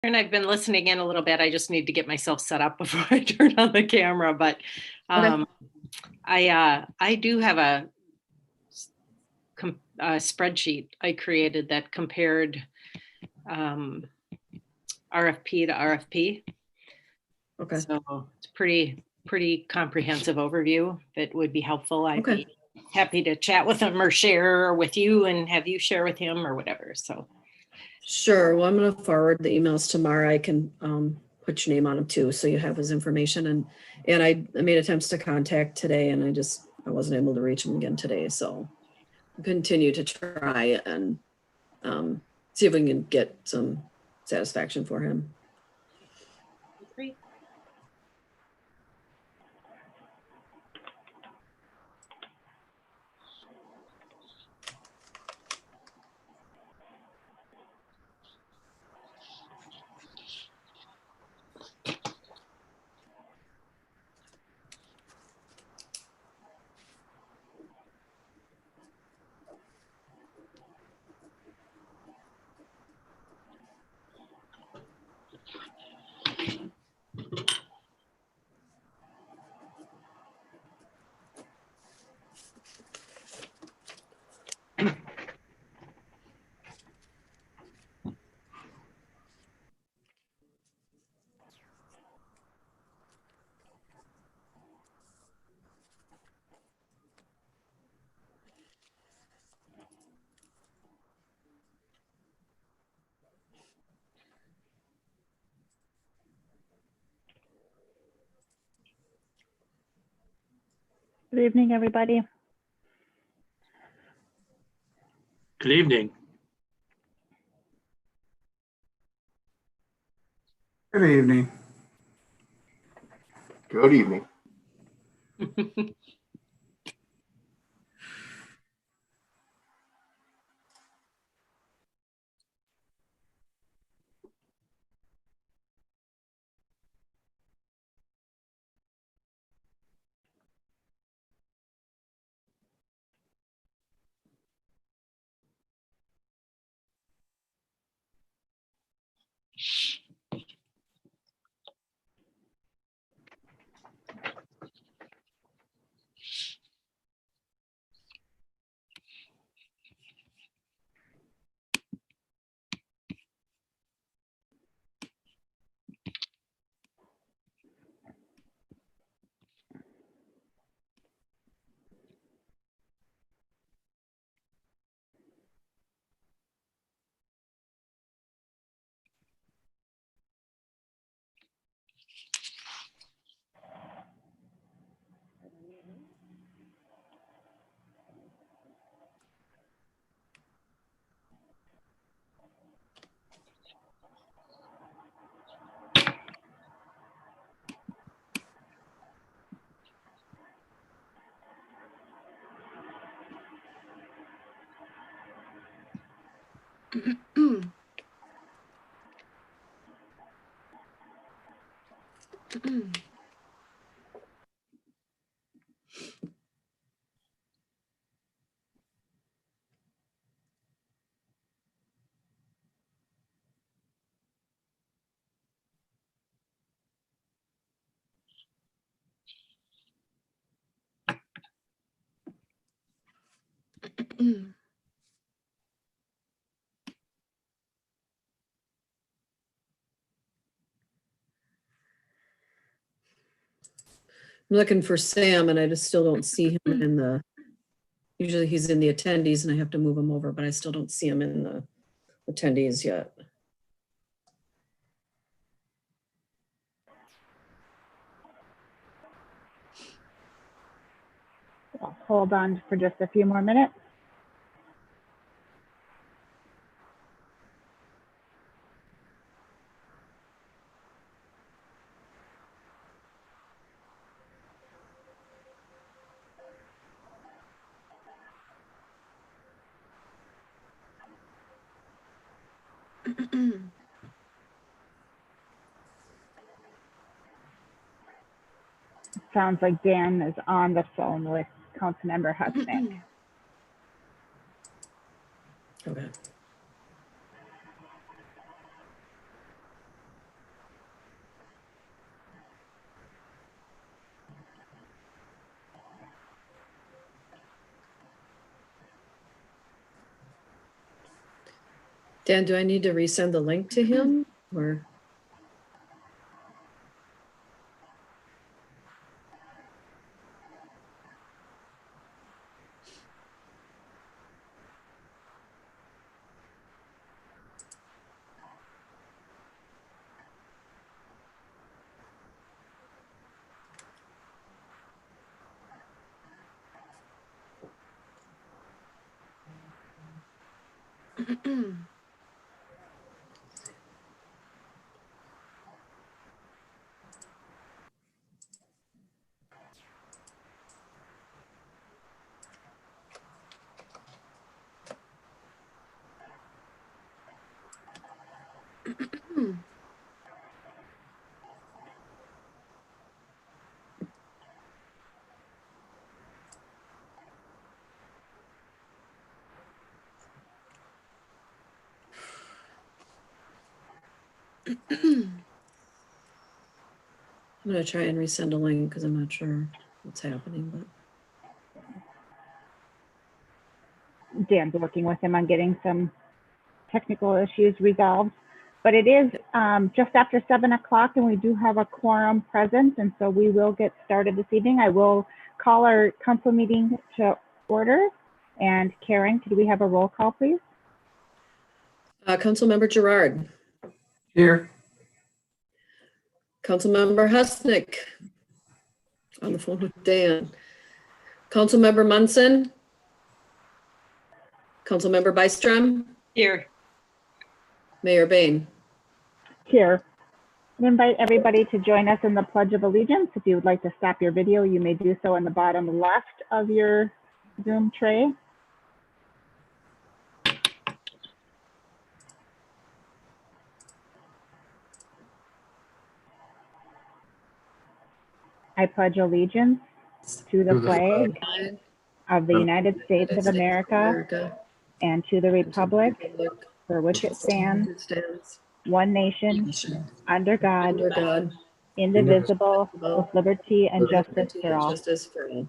And I've been listening in a little bit. I just need to get myself set up before I turn on the camera. But I do have a spreadsheet I created that compared RFP to RFP. Okay. So it's pretty comprehensive overview that would be helpful. I'd be happy to chat with him or share with you and have you share with him or whatever. So Sure. Well, I'm going to forward the emails to Mara. I can put your name on them too, so you have his information. And I made attempts to contact today, and I wasn't able to reach him again today. So I'll continue to try and see if we can get some satisfaction for him. great. Good evening, everybody. Good evening. Good evening. Good evening. I'm looking for Sam, and I just still don't see him in the. Usually he's in the attendees, and I have to move him over, but I still don't see him in the attendees yet. I'll hold on for just a few more minutes. Sounds like Dan is on the phone with Councilmember Husnick. Okay. Dan, do I need to resend the link to him or? I'm gonna try and resend a link because I'm not sure what's happening, but. Dan's working with him on getting some technical issues resolved. But it is just after 7 o'clock and we do have a quorum present. And so we will get started this evening. I will call our council meeting to order. And Karen, could we have a roll call, please? Councilmember Gerard, Here. Councilmember Husnick, on the phone with Dan. Councilmember Munson, Councilmember Byström, Here. Mayor Bain. Here. I invite everybody to join us in the Pledge of Allegiance. If you would like to stop your video, you may do so in the bottom left of your Zoom tray. I pledge allegiance to the flag of the United States of America and to the republic for which it stands, one nation, under God, Under God, indivisible, with liberty and justice for all. Justice for all.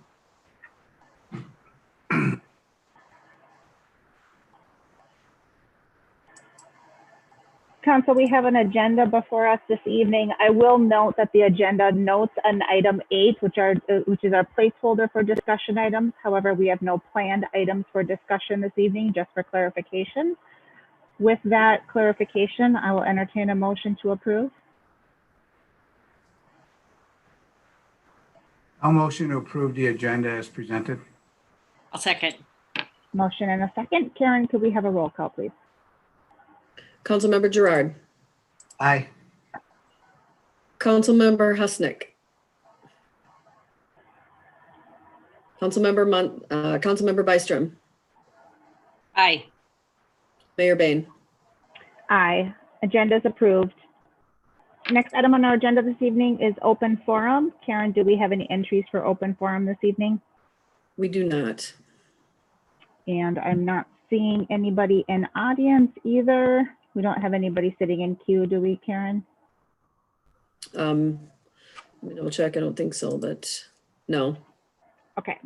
Council, we have an agenda before us this evening. I will note that the agenda notes on item 8, which is our placeholder for discussion items. However, we have no planned items for discussion this evening, just for clarification. With that clarification, I will entertain a motion to approve. I'll motion to approve the agenda as presented. I'll second. Motion and a second. Karen, could we have a roll call, please? Councilmember Gerard, Aye. Councilmember Husnick, Councilmember Byström, Aye. Mayor Bain. Aye. Agenda is approved. Next item on our agenda this evening is open forum. Karen, do we have any entries for open forum this evening? We do not. And I'm not seeing anybody in audience either. We don't have anybody sitting in queue, do we, Karen? Let me double check. I don't think so, but no. Okay.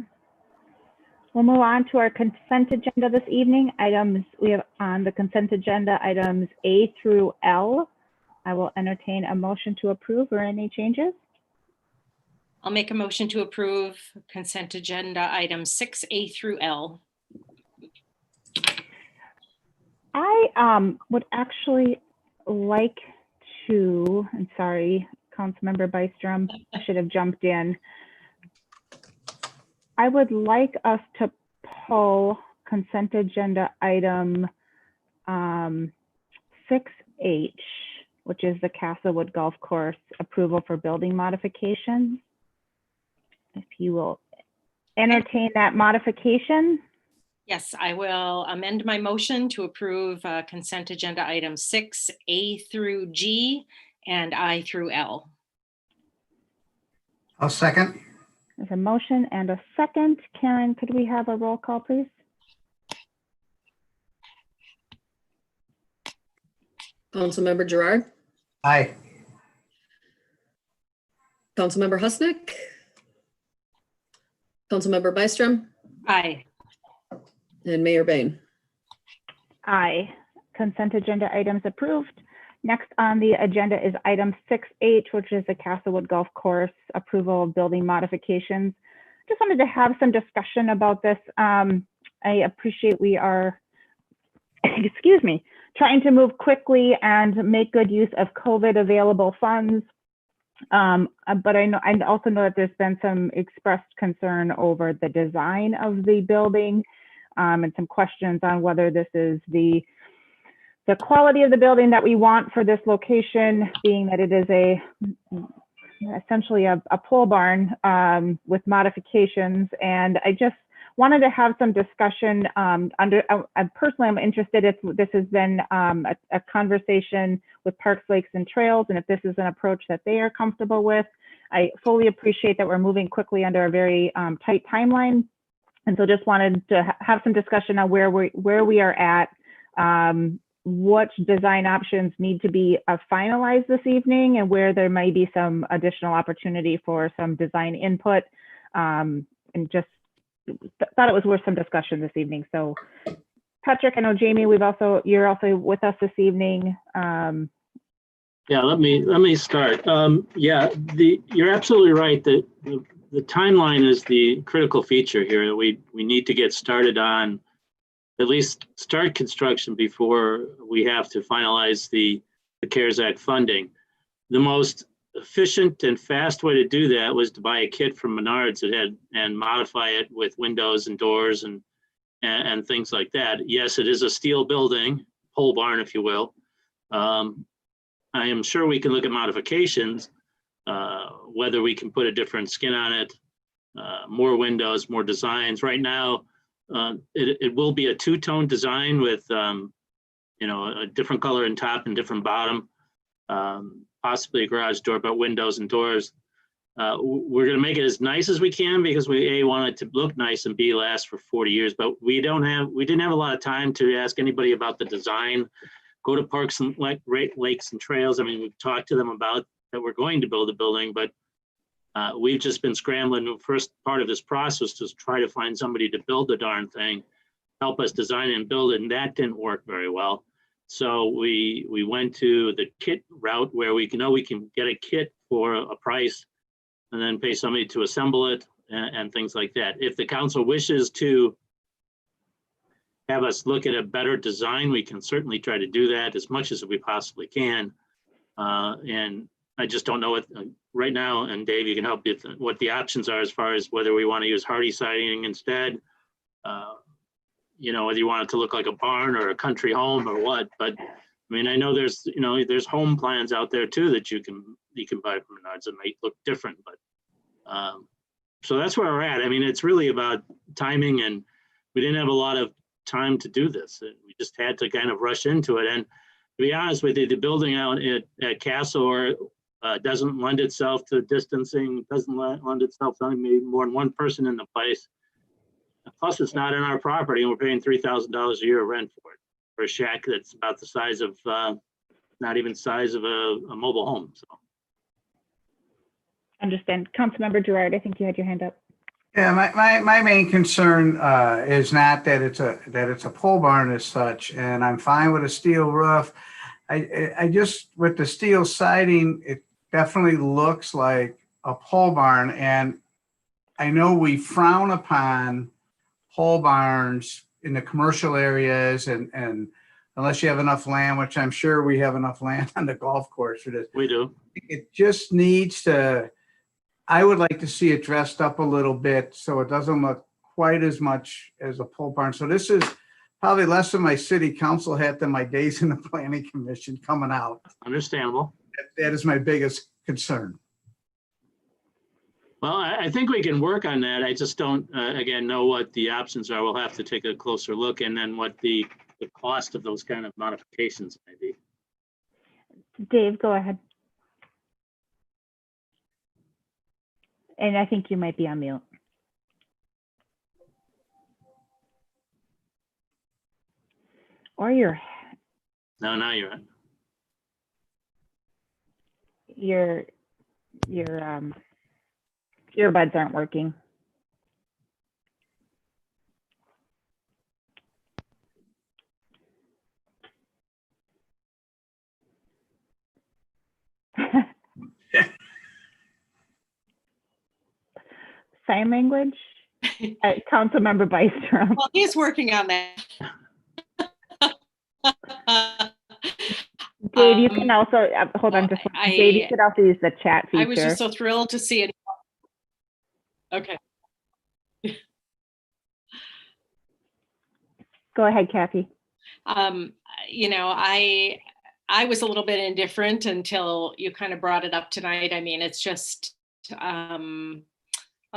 We'll move on to our consent agenda this evening. We have on the consent agenda items A through L. I will entertain a motion to approve or any changes. I'll make a motion to approve consent agenda items 6A through L. I would actually like to, I'm sorry, Councilmember Byström, I should have jumped in. I would like us to pull consent agenda item 6H, which is the Castlewood Golf Course approval for building modifications. If you will entertain that modification. Yes, I will amend my motion to approve consent agenda items 6A through G and I through L. I'll second. There's a motion and a second. Karen, could we have a roll call, please? Councilmember Gerard, Aye. Councilmember Husnick, Councilmember Byström, Aye. and Mayor Bain. Aye. consent agenda items approved. Next on the agenda is item 6H, which is the Castlewood Golf Course approval of building modifications. Just wanted to have some discussion about this. I appreciate we are, excuse me, trying to move quickly and make good use of COVID available funds. But I also know that there's been some expressed concern over the design of the building and some questions on whether this is the quality of the building that we want for this location, being that it is essentially a pole barn with modifications. And I just wanted to have some discussion. I personally am interested if this has been a conversation with Parks, Lakes, and Trails, and if this is an approach that they are comfortable with. I fully appreciate that we're moving quickly under a very tight timeline, and so just wanted to have some discussion on where we are at, what design options need to be finalized this evening, and where there may be some additional opportunity for some design input, and just thought it was worth some discussion this evening. So Patrick, I know Jamie, you're also with us this evening. Yeah, let me start. You're absolutely right that the timeline is the critical feature here. We need to get started on, at least start construction before we have to finalize the CARES Act funding. The most efficient and fast way to do that was to buy a kit from Menards and modify it with windows and doors and things like that. Yes, it is a steel building, pole barn, if you will. I am sure we can look at modifications, whether we can put a different skin on it, more windows, more designs. Right now, it will be a two-tone design with a different color in top and different bottom. Possibly a garage door, but windows and doors. We're going to make it as nice as we can because we want it to look nice and B, last for 40 years. But we didn't have a lot of time to ask anybody about the design. Go to Parks and Lakes and Trails. I mean, we've talked to them about that we're going to build a building, but we've just been scrambling. The first part of this process was to try to find somebody to build the darn thing, help us design and build it, and that didn't work very well. So we went to the kit route where we can get a kit for a price and then pay somebody to assemble it and things like that. If the council wishes to have us look at a better design, we can certainly try to do that as much as we possibly can. And I just don't know what right now, and Dave, you can help with what the options are as far as whether we want to use hardy siding instead. Whether you want it to look like a barn or a country home or what, but I mean, I know there's home plans out there too that you can buy from Menards that might look different, but so that's where we're at. I mean, it's really about timing, and we didn't have a lot of time to do this. We just had to kind of rush into it. And to be honest with you, the building out at Castle doesn't lend itself to distancing, doesn't lend itself to maybe more than one person in the place. Plus, it's not in our property, and we're paying $3,000 a year rent for it, for a shack that's about the size of, not even size of a mobile home. So, Understand. Councilmember Gerard, I think you had your hand up. Yeah, my main concern is not that it's a pole barn as such, and I'm fine with a steel roof. I just, with the steel siding, it definitely looks like a pole barn, and I know we frown upon pole barns in the commercial areas, and unless you have enough land, which I'm sure we have enough land on the golf course for this. we do. It just needs to, I would like to see it dressed up a little bit so it doesn't look quite as much as a pole barn. So this is probably less of my city council hat than my days in the planning commission coming out. Understandable. That is my biggest concern. Well, I think we can work on that. I just don't, again, know what the options are. We'll have to take a closer look, and then what the cost of those kind of modifications may be. Dave, go ahead. And I think you might be on mute. Or your No, you're right. your earbuds aren't working. sign language? Councilmember Byström. Well, he's working on that. Dave, you can also, hold on well, just one second. Dave, you could also use the chat feature. I was just so thrilled to see it. Okay. Go ahead, Kathy. You know, I was a little bit indifferent until you kind of brought it up tonight. I mean, it's just a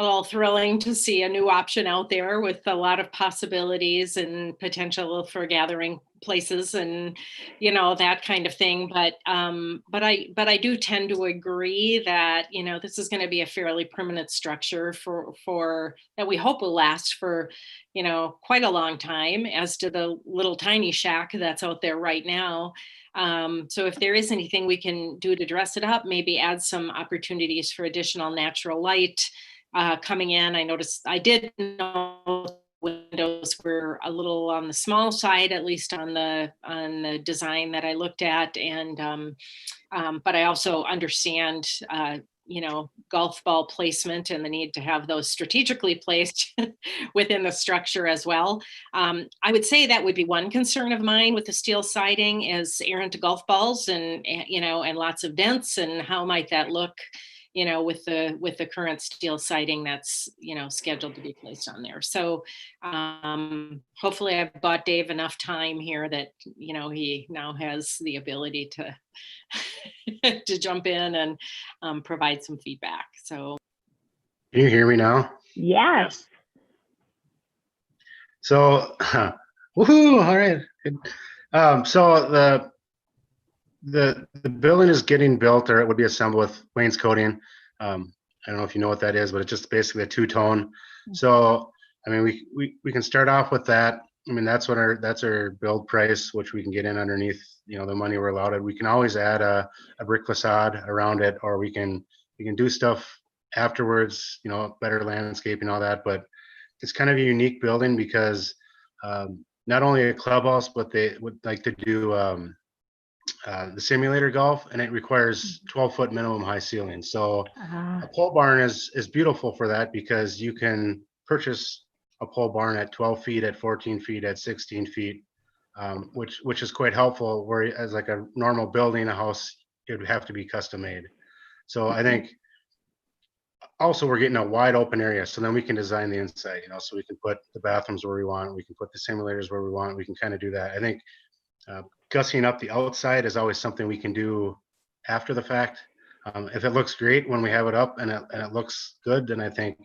little thrilling to see a new option out there with a lot of possibilities and potential for gathering places and, you know, that kind of thing. But I do tend to agree that, you know, this is going to be a fairly permanent structure for that we hope will last for, you know, quite a long time, as to the little tiny shack that's out there right now. So if there is anything we can do to dress it up, maybe add some opportunities for additional natural light coming in. I did know windows were a little on the small side, at least on the design that I looked at. And but I also understand you know, golf ball placement and the need to have those strategically placed within the structure as well. I would say that would be one concern of mine with the steel siding, is errant golf balls and you know, and lots of dents, and how might that look, you know, with the current steel siding that's, you know, scheduled to be placed on there. So hopefully I've bought Dave enough time here that, you know, he now has the ability to to jump in and provide some feedback. So can you hear me now? Yes. So woohoo, all right, good. So the building is getting built, or it would be assembled with wainscoting. I don't know if you know what that is, but it's just basically a two-tone. So I mean, we can start off with that. I mean, that's our build price, which we can get in underneath, you know, the money we're allowed. We can always add a brick facade around it, or we can do stuff afterwards, you know, better landscaping, all that. But it's kind of a unique building because not only a clubhouse, but they would like to do the simulator golf, and it requires 12-foot minimum high ceiling. So a pole barn is beautiful for that, because you can purchase a pole barn at 12 feet, at 14 feet, at 16 feet, which is quite helpful, whereas like a normal building, a house, it would have to be custom made. So I think also we're getting a wide open area, so then we can design the inside, you know, so we can put the bathrooms where we want, we can put the simulators where we want, we can kind of do that. I think gussying up the outside is always something we can do after the fact. If it looks great when we have it up and it looks good, then I think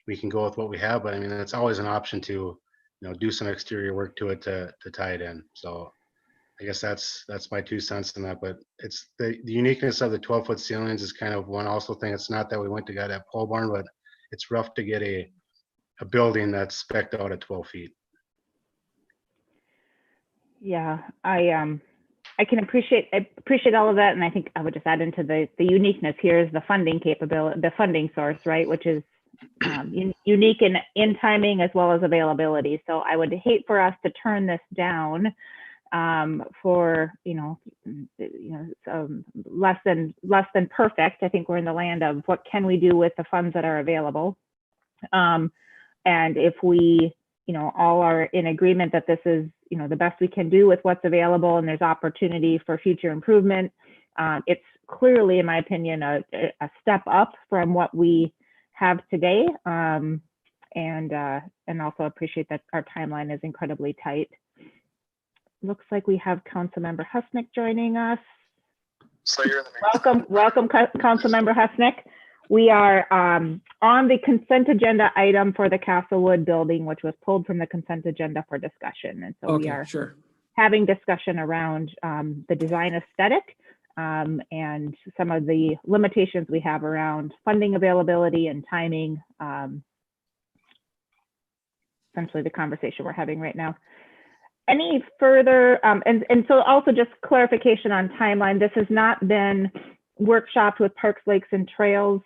we can go with what we have. But I mean, it's always an option to, you know, do some exterior work to it to tie it in. So I guess that's my 2 cents in that. But it's the uniqueness of the 12-foot ceilings is kind of one also thing. It's not that we went to get that pole barn, but it's rough to get a building that's spec'd out at 12 feet. Yeah, I can appreciate all of that, and I think I would just add into the uniqueness here is the funding capability, the funding source, right, which is unique in timing as well as availability. So I would hate for us to turn this down for less than perfect. I think we're in the land of what can we do with the funds that are available, and if we all are in agreement that this is the best we can do with what's available, and there's opportunity for future improvement. It's clearly, in my opinion, a step up from what we have today, and also appreciate that our timeline is incredibly tight. Looks like we have Councilmember Husnick joining us. So you're in the Welcome, Councilmember Husnick. We are on the consent agenda item for the Castlewood building, which was pulled from the consent agenda for discussion. And so we are having discussion around the design aesthetic and some of the limitations we have around funding availability and timing. Essentially the conversation we're having right now. Any further, and so also just clarification on timeline. This has not been workshopped with Parks, Lakes, and Trails.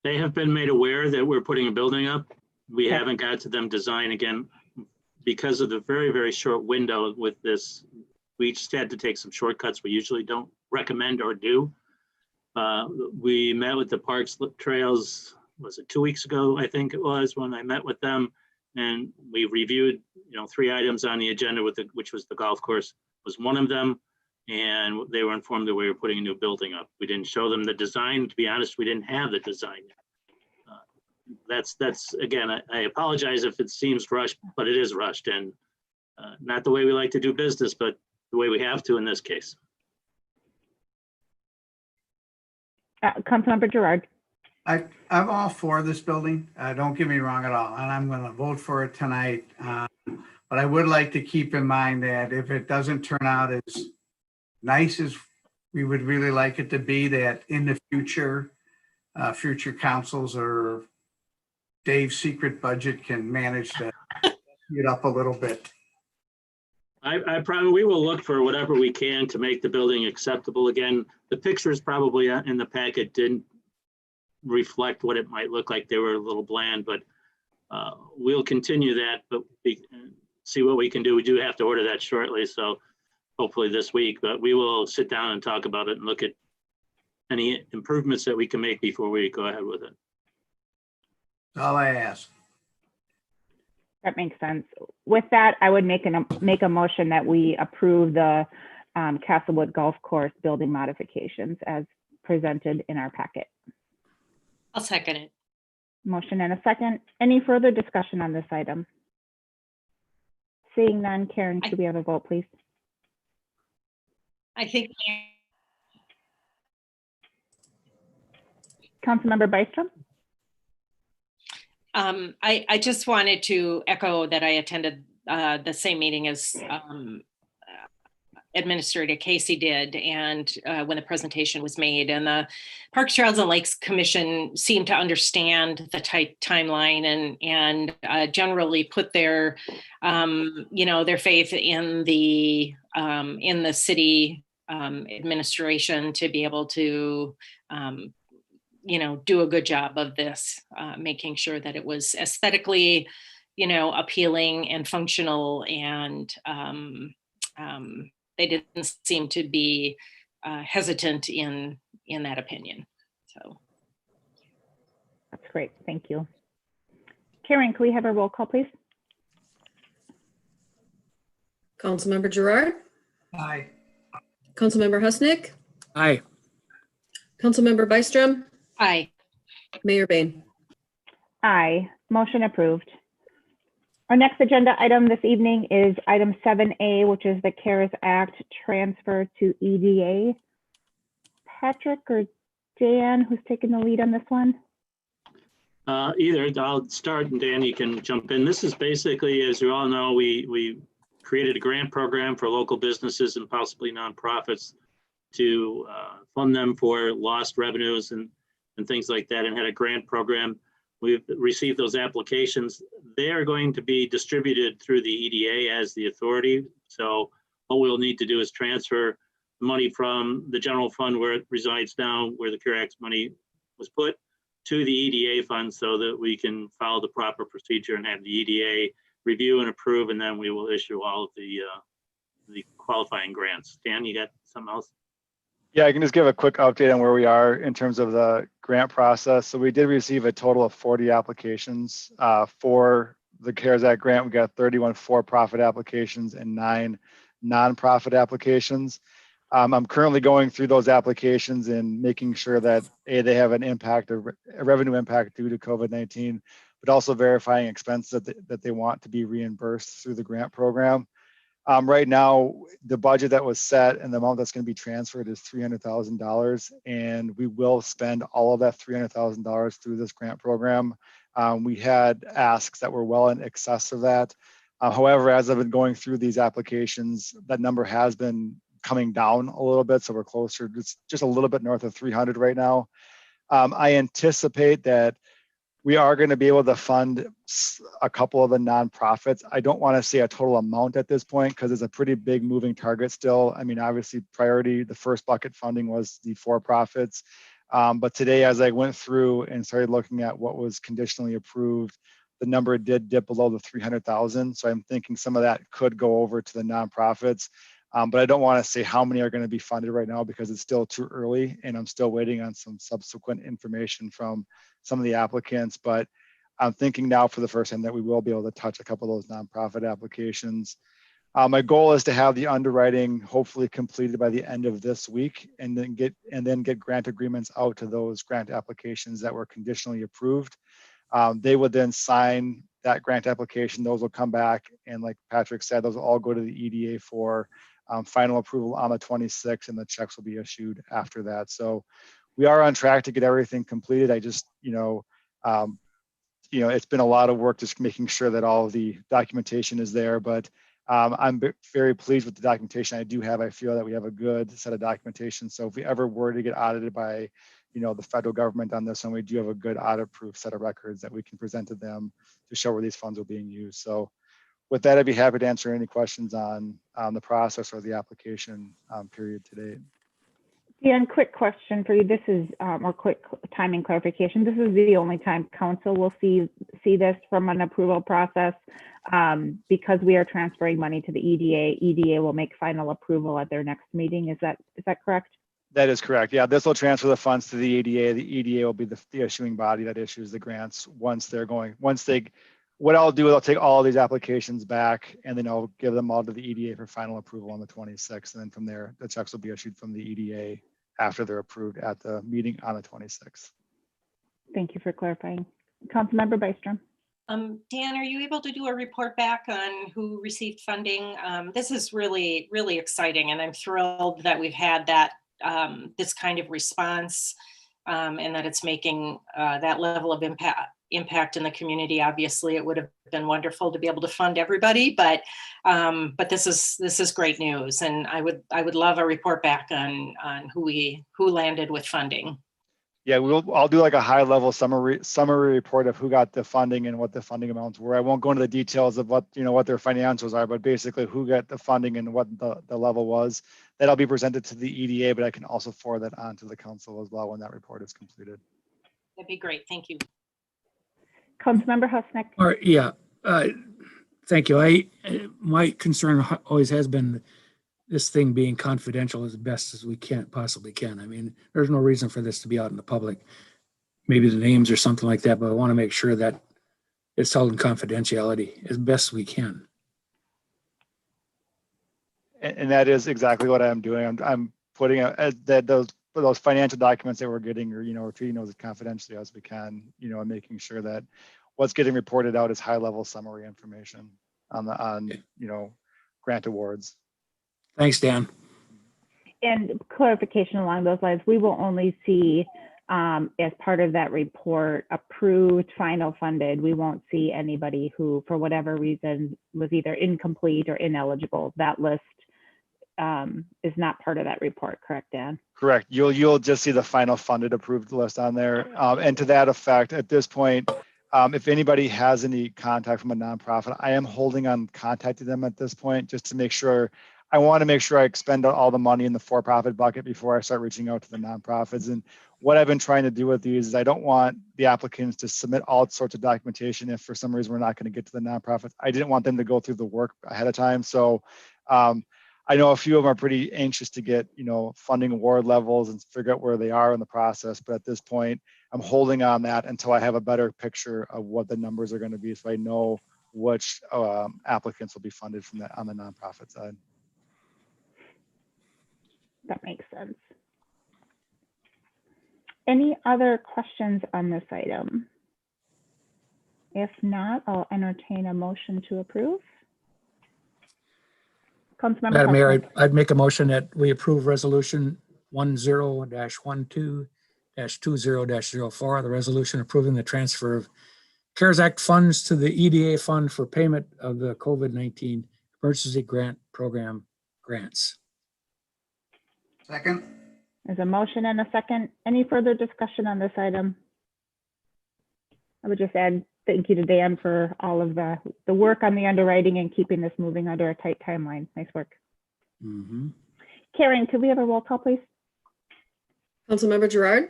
They have been made aware that we're putting a building up. We haven't got to them design again because of the very, very short window with this. We just had to take some shortcuts we usually don't recommend or do. We met with the Parks, Trails was it 2 weeks ago, I think it was, when I met with them. And we reviewed, 3 items on the agenda which was the golf course was one of them. And they were informed that we were putting a new building up. We didn't show them the design. To be honest, we didn't have the design yet. That's again, I apologize if it seems rushed, but it is rushed, and not the way we like to do business, but the way we have to in this case. Councilmember Gerard. I'm all for this building. Don't get me wrong at all, and I'm going to vote for it tonight. But I would like to keep in mind that if it doesn't turn out as nice as we would really like it to be, that in the future, future councils or Dave's secret budget can manage to get up a little bit. I probably, we will look for whatever we can to make the building acceptable. Again, the pictures probably in the packet didn't reflect what it might look like. They were a little bland, but we'll continue that, but see what we can do. We do have to order that shortly, so hopefully this week, but we will sit down and talk about it and look at any improvements that we can make before we go ahead with it. That's all I ask. That makes sense. With that, I would make a motion that we approve the Castlewood Golf Course building modifications as presented in our packet. I'll second it. Motion and a second. Any further discussion on this item? Seeing none, Karen, could we have a vote, please? I think Councilmember Byström? I just wanted to echo that I attended the same meeting as Administrator Casey did, and when the presentation was made, and the Parks, Trails and Lakes Commission seemed to understand the tight timeline and generally put their their faith in the city administration to be able to do a good job of this, making sure that it was aesthetically, appealing and functional, and they didn't seem to be hesitant in that opinion. So That's great. Thank you. Karen, can we have a roll call, please? Councilmember Gerard, Aye. Councilmember Husnick, Aye. Councilmember Byström, aye. Mayor Bain. Aye. Motion approved. Our next agenda item this evening is item 7A, which is the CARES Act transfer to EDA. Patrick or Dan, who's taking the lead on this one? Either, I'll start and Dan, you can jump in. This is basically, as you all know, we created a grant program for local businesses and possibly nonprofits to fund them for lost revenues and things like that, and had a grant program. We've received those applications. They are going to be distributed through the EDA as the authority. So what we'll need to do is transfer money from the general fund where it resides now, where the CARES Act money was put, to the EDA fund so that we can follow the proper procedure and have the EDA review and approve, and then we will issue all of the qualifying grants. Dan, you got something else? Yeah, I can just give a quick update on where we are in terms of the grant process. So we did receive a total of 40 applications for the CARES Act grant. We got 31 for-profit applications and 9 nonprofit applications. I'm currently going through those applications and making sure that they have an impact, a revenue impact due to COVID-19, but also verifying expenses that they want to be reimbursed through the grant program. Right now, the budget that was set and the amount that's going to be transferred is $300,000, and we will spend all of that $300,000 through this grant program. We had asks that were well in excess of that. However, as I've been going through these applications, that number has been coming down a little bit, so we're closer, just a little bit north of 300 right now. I anticipate that we are going to be able to fund a couple of the nonprofits. I don't want to say a total amount at this point because it's a pretty big moving target still. I mean, obviously priority, the first bucket funding was the for-profits. But today, as I went through and started looking at what was conditionally approved, the number did dip below the 300,000. So I'm thinking some of that could go over to the nonprofits. But I don't want to say how many are going to be funded right now because it's still too early and I'm still waiting on some subsequent information from some of the applicants. But I'm thinking now for the first time that we will be able to touch a couple of those nonprofit applications. My goal is to have the underwriting hopefully completed by the end of this week and then get grant agreements out to those grant applications that were conditionally approved. They would then sign that grant application. Those will come back. And like Patrick said, those will all go to the EDA for final approval on the 26th, and the checks will be issued after that. So we are on track to get everything completed. I just, it's been a lot of work just making sure that all of the documentation is there, but I'm very pleased with the documentation I do have. I feel that we have a good set of documentation. So if we ever were to get audited by, the federal government on this one, we do have a good audit-proof set of records that we can present to them to show where these funds are being used. So with that, I'd be happy to answer any questions on the process or the application period to date. Dan, quick question for you. This is, or quick timing clarification. This is the only time council will see this from an approval process because we are transferring money to the EDA. EDA will make final approval at their next meeting. Is that correct? That is correct. Yeah, this will transfer the funds to the EDA. The EDA will be the issuing body that issues the grants what I'll do is I'll take all of these applications back and then I'll give them all to the EDA for final approval on the 26th. And then from there, the checks will be issued from the EDA after they're approved at the meeting on the 26th. Thank you for clarifying. Councilmember Byström. Dan, are you able to do a report back on who received funding? This is really, really exciting, and I'm thrilled that we've had that this kind of response and that it's making that level of impact in the community. Obviously, it would have been wonderful to be able to fund everybody, but this is great news, and I would love a report back on who landed with funding. Yeah, I'll do like a high level summary report of who got the funding and what the funding amounts were. I won't go into the details of what their financials are, but basically who got the funding and what the level was. That'll be presented to the EDA, but I can also forward that on to the council as well when that report is completed. That'd be great. Thank you. Councilmember Husnick. All right, yeah, thank you. My concern always has been this thing being confidential as best as we possibly can. I mean, there's no reason for this to be out in the public. Maybe the names or something like that, but I want to make sure that it's held in confidentiality as best we can. And that is exactly what I'm doing. I'm putting those financial documents that we're getting, or we're treating those as confidentially as we can, and making sure that what's getting reported out is high level summary information on grant awards. Thanks, Dan. And clarification along those lines, we will only see as part of that report approved, final funded. We won't see anybody who, for whatever reason, was either incomplete or ineligible. That list is not part of that report, correct, Dan? Correct. You'll just see the final funded approved list on there. And to that effect, at this point, if anybody has any contact from a nonprofit, I am holding on contacting them at this point just to make sure. I want to make sure I expend all the money in the for-profit bucket before I start reaching out to the nonprofits. And what I've been trying to do with these is I don't want the applicants to submit all sorts of documentation if for some reason we're not going to get to the nonprofits. I didn't want them to go through the work ahead of time. So I know a few of them are pretty anxious to get, funding award levels and figure out where they are in the process. But at this point, I'm holding on that until I have a better picture of what the numbers are going to be, so I know which applicants will be funded from on the nonprofit side. That makes sense. Any other questions on this item? If not, I'll entertain a motion to approve. Councilmember Madam Mayor, Husnick. I'd make a motion that we approve resolution 10-12-20-04, the resolution approving the transfer of CARES Act funds to the EDA fund for payment of the COVID-19 emergency grant program grants. Second. There's a motion and a second. Any further discussion on this item? I would just add thank you to Dan for all of the work on the underwriting and keeping this moving under a tight timeline. Nice work. Mm-hmm. Karen, could we have a roll call, please? Councilmember Gerard,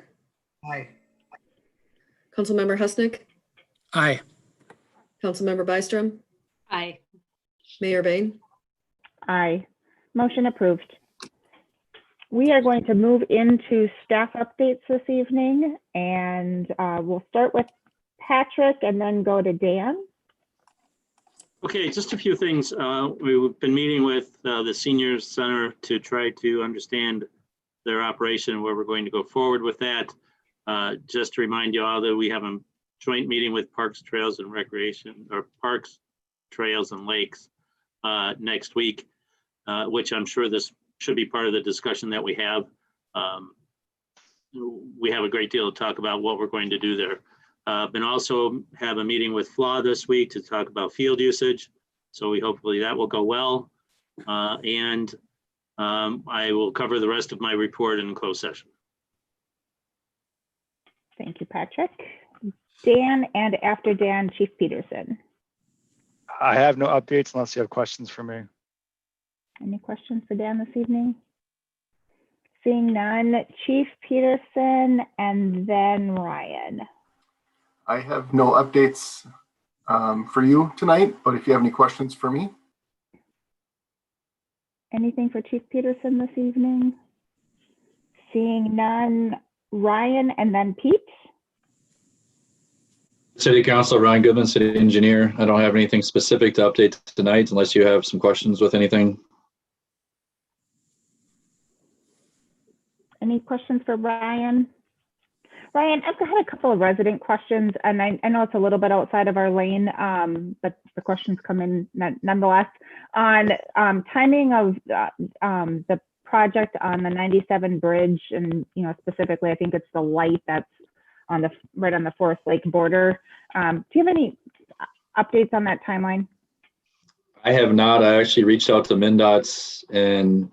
Aye. Councilmember Husnick, Aye. Councilmember Byström, Aye. Mayor Bain. Aye. Motion approved. We are going to move into staff updates this evening, and we'll start with Patrick and then go to Dan. Okay, just a few things. We've been meeting with the senior center to try to understand their operation, where we're going to go forward with that. Just to remind you all that we have a joint meeting with Parks, Trails and Recreation, or Parks, Trails and Lakes next week, which I'm sure this should be part of the discussion that we have. We have a great deal to talk about what we're going to do there. And also have a meeting with FLA this week to talk about field usage. So hopefully that will go well. I will cover the rest of my report in closed session. Thank you, Patrick. Dan, and after Dan, Chief Peterson. I have no updates unless you have questions for me. Any questions for Dan this evening? Seeing none, Chief Peterson and then Ryan. I have no updates for you tonight, but if you have any questions for me. Anything for Chief Peterson this evening? Seeing none, Ryan and then Pete. City Council, Ryan Goodman, City Engineer. I don't have anything specific to update tonight unless you have some questions with anything. Any questions for Ryan? Ryan, I've got a couple of resident questions, and I know it's a little bit outside of our lane, but the questions come in nonetheless. On timing of the project on the 97 bridge, and specifically, I think it's the light that's on the right on the Forest Lake border. Do you have any updates on that timeline? I have not. I actually reached out to MnDOT's, and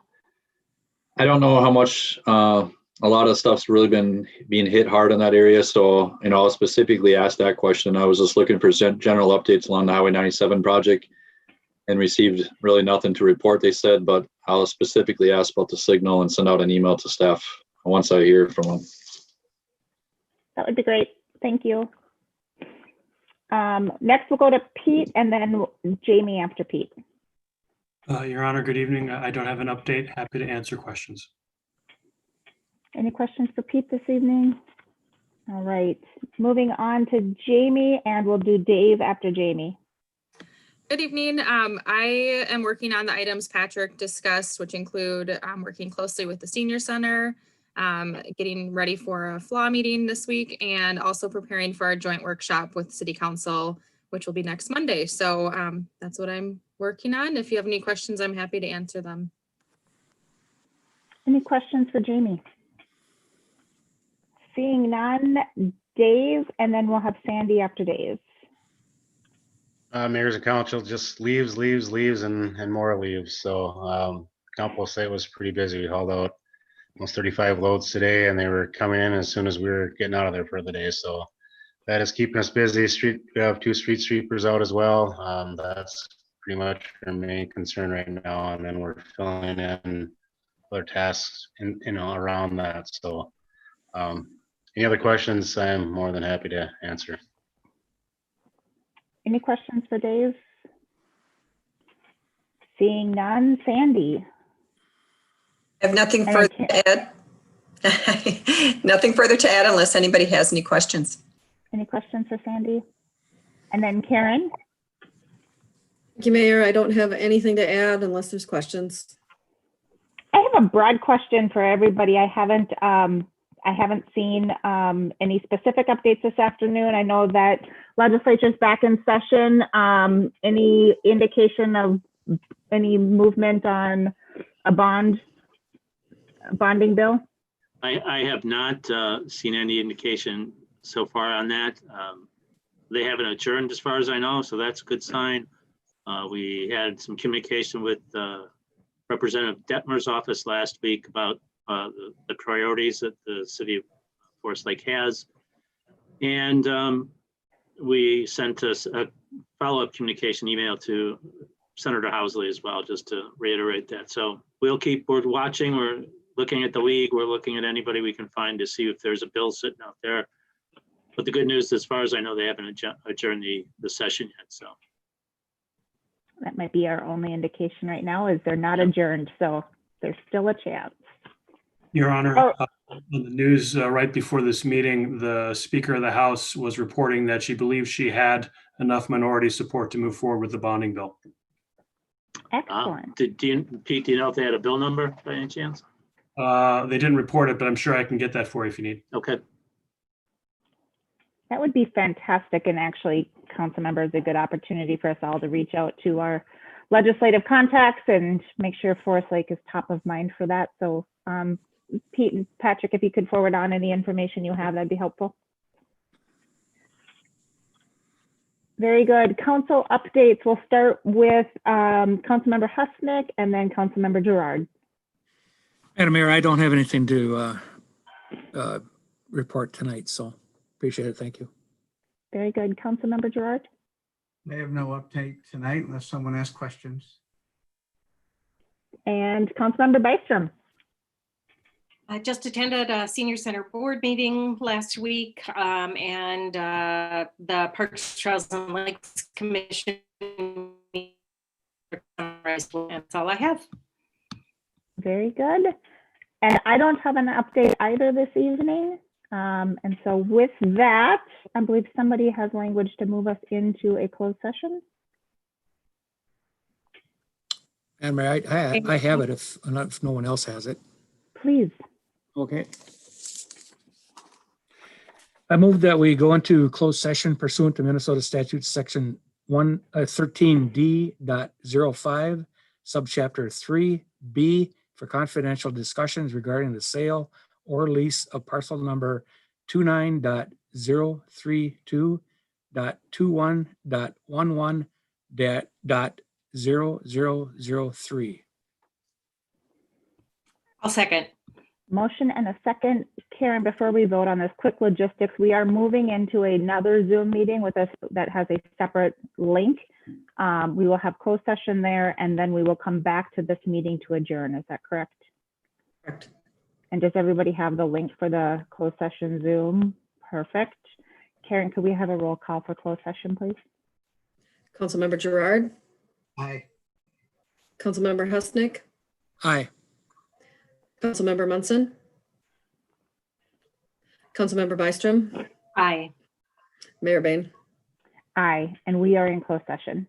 I don't know how much. A lot of stuff's really been being hit hard in that area. So, I'll specifically ask that question. I was just looking for general updates along the Highway 97 project and received really nothing to report, they said, but I'll specifically ask about the signal and send out an email to staff once I hear from them. That would be great. Thank you. Next, we'll go to Pete and then Jamie after Pete. Your Honor, good evening. I don't have an update. Happy to answer questions. Any questions for Pete this evening? All right, moving on to Jamie, and we'll do Dave after Jamie. Good evening. I am working on the items Patrick discussed, which include working closely with the senior center, getting ready for a FLA meeting this week, and also preparing for our joint workshop with City Council, which will be next Monday. So that's what I'm working on. If you have any questions, I'm happy to answer them. Any questions for Jamie? Seeing none, Dave, and then we'll have Sandy after Dave. Mayor's and council, just leaves, and more leaves. So compost site was pretty busy. We hauled out almost 35 loads today, and they were coming in as soon as we were getting out of there for the day. So that is keeping us busy. We have 2 street sweepers out as well. That's pretty much our main concern right now. And then we're filling in other tasks around that. So any other questions, I'm more than happy to answer. Any questions for Dave? Seeing none, Sandy. I have nothing further to add. Nothing further to add unless anybody has any questions. Any questions for Sandy? And then Karen. Thank you, Mayor. I don't have anything to add unless there's questions. I have a broad question for everybody. I haven't seen any specific updates this afternoon. I know that legislature's back in session. Any indication of any movement on a bonding bill? I have not seen any indication so far on that. They haven't adjourned as far as I know, so that's a good sign. We had some communication with Representative Detmer's office last week about the priorities that the city of Forest Lake has. And we sent us a follow-up communication email to Senator Housley as well, just to reiterate that. So we're watching, we're looking at the league, we're looking at anybody we can find to see if there's a bill sitting out there. But the good news, as far as I know, they haven't adjourned the session yet. So. That might be our only indication right now, is they're not adjourned, so there's still a chance. Your Honor, Oh. on the news right before this meeting, the Speaker of the House was reporting that she believes she had enough minority support to move forward with the bonding bill. Excellent. Pete, do you know if they had a bill number by any chance? They didn't report it, but I'm sure I can get that for you if you need. Okay. That would be fantastic, and actually, council members, a good opportunity for us all to reach out to our legislative contacts and make sure Forest Lake is top of mind for that. So Pete and Patrick, if you could forward on any information you have, that'd be helpful. Very good. Council updates. We'll start with Councilmember Husnick and then Councilmember Gerard. Madam Mayor, I don't have anything to report tonight, so appreciate it. Thank you. Very good. Councilmember Gerard. I have no update tonight unless someone asks questions. And Councilmember Byström. I just attended a senior center board meeting last week, and the Parks, Trails and Lakes Commission. That's all I have. Very good. And I don't have an update either this evening. And so with that, I believe somebody has language to move us into a closed session. Madam Mayor, I have it if no one else has it. Please. Okay. I move that we go into closed session pursuant to Minnesota Statute Section 13D.05, Subchapter 3B, for confidential discussions regarding the sale or lease of parcel number 29.03.21.11.0003. I'll second. Motion and a second. Karen, before we vote on this, quick logistics. We are moving into another Zoom meeting with us that has a separate link. We will have closed session there, and then we will come back to this meeting to adjourn. Is that correct? Correct. And does everybody have the link for the closed session Zoom? Perfect. Karen, could we have a roll call for closed session, please? Councilmember Gerard, Aye. Councilmember Husnick, Aye. Councilmember Munson, Councilmember Byström, Aye. Mayor Bain. Aye, and we are in closed session.